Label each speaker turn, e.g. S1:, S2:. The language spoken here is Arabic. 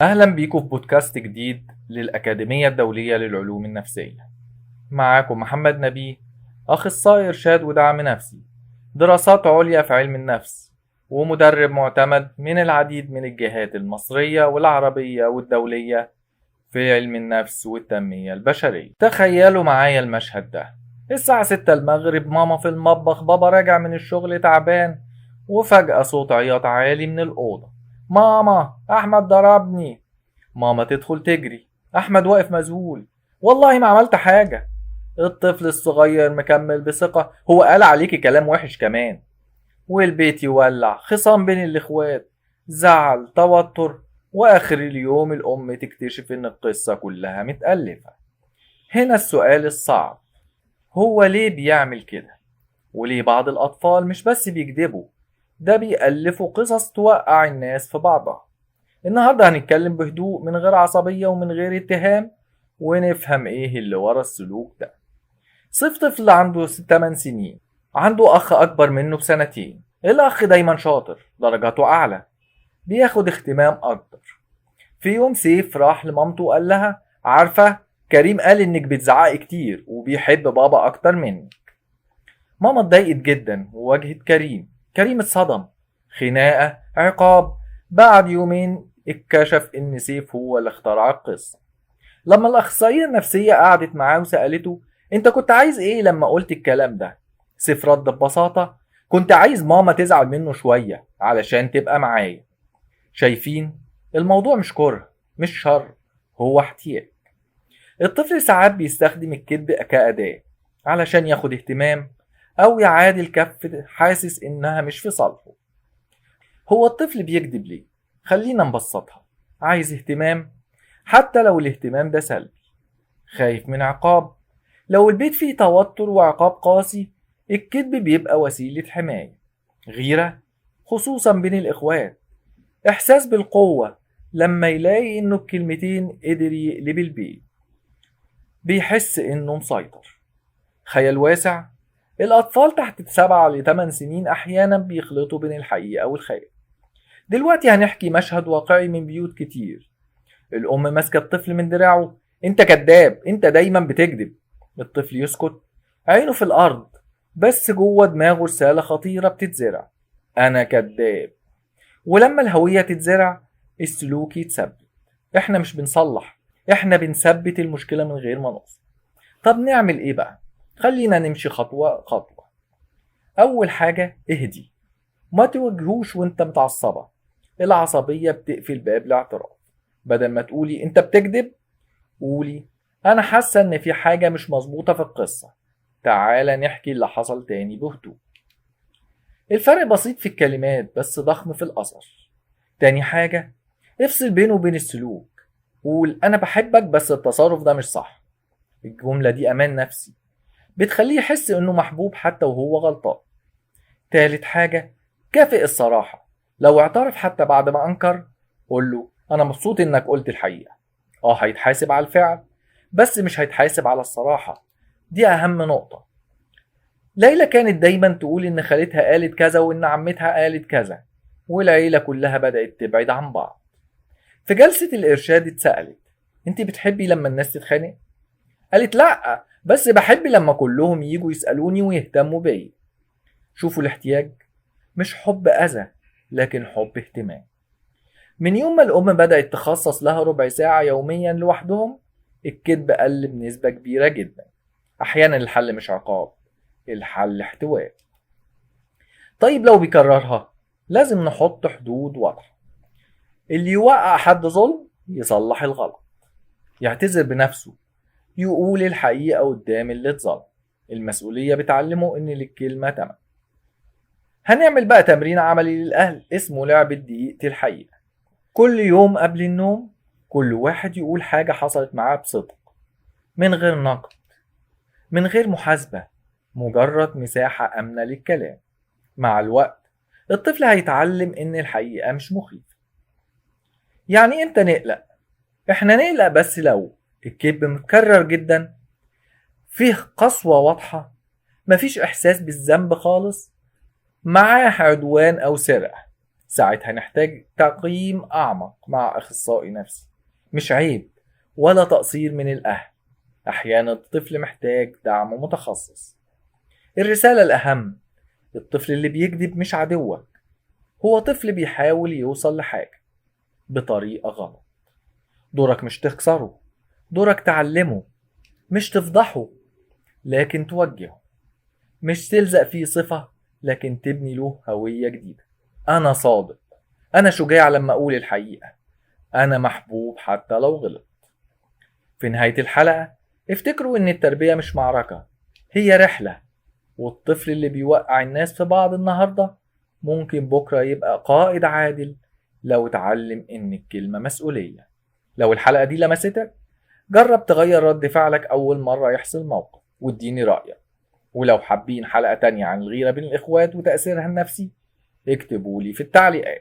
S1: أهلا بيكم في بودكاست جديد للأكاديمية الدولية للعلوم النفسية. معاكم محمد نبيه، أخصائي إرشاد ودعم نفسي، دراسات عليا في علم النفس، ومدرب معتمد من العديد من الجهات المصرية والعربية والدولية في علم النفس والتنمية البشرية. تخيلوا معايا المشهد ده: الساعة 6 المغرب، ماما في المطبخ، بابا راجع من الشغل تعبان، وفجأة صوت عياط عالي من الأوضة: ماما، أحمد ضربني. ماما تدخل تجري: أحمد واقف مذهول: والله ما عملت حاجة. الطفل الصغير مكمل بثقة: هو قال عليكي كلام وحش كمان. والبيت يولع، خصام بين الإخوات، زعل، توتر، وآخر اليوم الأم تكتشف إن القصة كلها متألفة. هنا السؤال الصعب: هو ليه بيعمل كده؟ وليه بعض الأطفال مش بس بيكذبوا، ده بيألفوا قصص توقع الناس في بعضها؟ النهاردة هنتكلم بهدوء من غير عصبية ومن غير اتهام، ونفهم ايه اللي ورا السلوك ده. صف طفل عنده 8 سنين، عنده أخ أكبر منه بسنتين. الأخ دايما شاطر، درجاته أعلى، بياخد اهتمام أكتر. في يوم سيف راح لمامته وقال لها: عارفة، كريم قال إنك بتزعقي كتير وبيحب بابا أكتر منك. ماما اتضايقت جدا وواجهت كريم اتصدم. خناقة، عقاب. بعد يومين اتكشف إن سيف هو اللي اخترع القصة. لما الأخصائية النفسية قعدت معاه وسألته: أنت كنت عايز إيه لما قلت الكلام ده؟ سيف رد ببساطة: كنت عايز ماما تزعل منه شوية علشان تبقى معايا. شايفين؟ الموضوع مش كره، مش شر، هو احتياج. الطفل ساعات بيستخدم الكذب كأداة علشان ياخد اهتمام، أو يعادل كف حاسس إنها مش في صالحه. هو الطفل بيكذب ليه؟ خلينا نبسطها: عايز اهتمام، حتى لو الاهتمام ده سلبي. خايف من عقاب، لو البيت فيه توتر وعقاب قاسي الكذب بيبقى وسيلة حماية. غيرة، خصوصا بين الإخوات. إحساس بالقوة، لما يلاقي إنه بكلمتين قدر يقلب البيت بيحس إنه مسيطر. خيال واسع، الأطفال تحت 7 ل 8 سنين أحيانا بيخلطوا بين الحقيقة والخيال. دلوقتي هنحكي مشهد واقعي من بيوت كتير. الأم ماسكة الطفل من دراعه: أنت كذاب، أنت دايما بتكذب. الطفل يسكت، عينه في الأرض، بس جوه دماغه رسالة خطيرة بتتزرع: أنا كذاب. ولما الهوية تتزرع السلوك يتثبت. إحنا مش بنصلح، إحنا بنثبت المشكلة من غير ما نقصد. طب نعمل إيه بقى؟ خلينا نمشي خطوة خطوة. أول حاجة، اهدي. ما تواجهوش وانت متعصبة، العصبية بتقفل باب الاعتراف. بدل ما تقولي انت بتكذب، قولي: انا حاسة ان في حاجة مش مظبوطة في القصة، تعالى نحكي اللي حصل تاني بهدوء. الفرق بسيط في الكلمات بس ضخم في الأثر. تاني حاجة، افصل بينه وبين السلوك. قول: انا بحبك بس التصرف ده مش صح. الجملة دي امان نفسي، بتخليه يحس انه محبوب حتى وهو غلطان. تالت حاجة، كافئ الصراحة. لو اعترف حتى بعد ما أنكر، قول له: أنا مبسوط إنك قلت الحقيقة. هيتحاسب على الفعل، بس مش هيتحاسب على الصراحة. دي أهم نقطة. ليلى كانت دايما تقول إن خالتها قالت كذا وإن عمتها قالت كذا، والعيلة كلها بدأت تبعد عن بعض. في جلسة الإرشاد اتسألت: أنت بتحبي لما الناس تتخانق؟ قالت: لأ، بس بحب لما كلهم يجوا يسألوني ويهتموا بيا. شوفوا الاحتياج، مش حب أذى، لكن حب اهتمام. من يوم ما الأم بدأت تخصص لها ربع ساعة يوميا لوحدهم، الكذب قل بنسبة كبيرة جدا. أحيانا الحل مش عقاب، الحل احتواء. طيب لو بيكررها، لازم نحط حدود واضحة. اللي يوقع حد ظلم يصلح الغلط، يعتذر بنفسه، يقول الحقيقة قدام اللي اتظلم. المسؤولية بتعلمه إن للكلمة تمن. هنعمل بقى تمرين عملي للأهل اسمه لعبة دقيقة الحقيقة. كل يوم قبل النوم كل واحد يقول حاجة حصلت معاه بصدق، من غير نقد، من غير محاسبة، مجرد مساحة آمنة للكلام. مع الوقت الطفل هيتعلم إن الحقيقة مش مخيفة. يعني إمتى نقلق؟ إحنا نقلق بس لو الكذب متكرر جدا، فيه قسوة واضحة، مفيش إحساس بالذنب خالص، معاه عدوان أو سرقة. ساعتها نحتاج تقييم أعمق مع أخصائي نفسي. مش عيب ولا تقصير من الأهل، أحيانا الطفل محتاج دعم متخصص. الرسالة الأهم: الطفل اللي بيكذب مش عدوك، هو طفل بيحاول يوصل لحاجة بطريقة غلط. دورك مش تخسره، دورك تعلمه، مش تفضحه لكن توجهه، مش تلزق فيه صفة لكن تبني له هوية جديدة. أنا صادق، أنا شجاع لما أقول الحقيقة، أنا محبوب حتى لو غلط. في نهاية الحلقة افتكروا إن التربية مش معركة، هي رحلة، والطفل اللي بيوقع الناس في بعض النهاردة ممكن بكرة يبقى قائد عادل لو اتعلم إن الكلمة مسؤولية. لو الحلقة دي لمستك، جرب تغير رد فعلك أول مرة يحصل موقف واديني رأيك. ولو حابين حلقة تانية عن الغيرة بين الإخوات وتأثيرها النفسي، اكتبولي في التعليقات.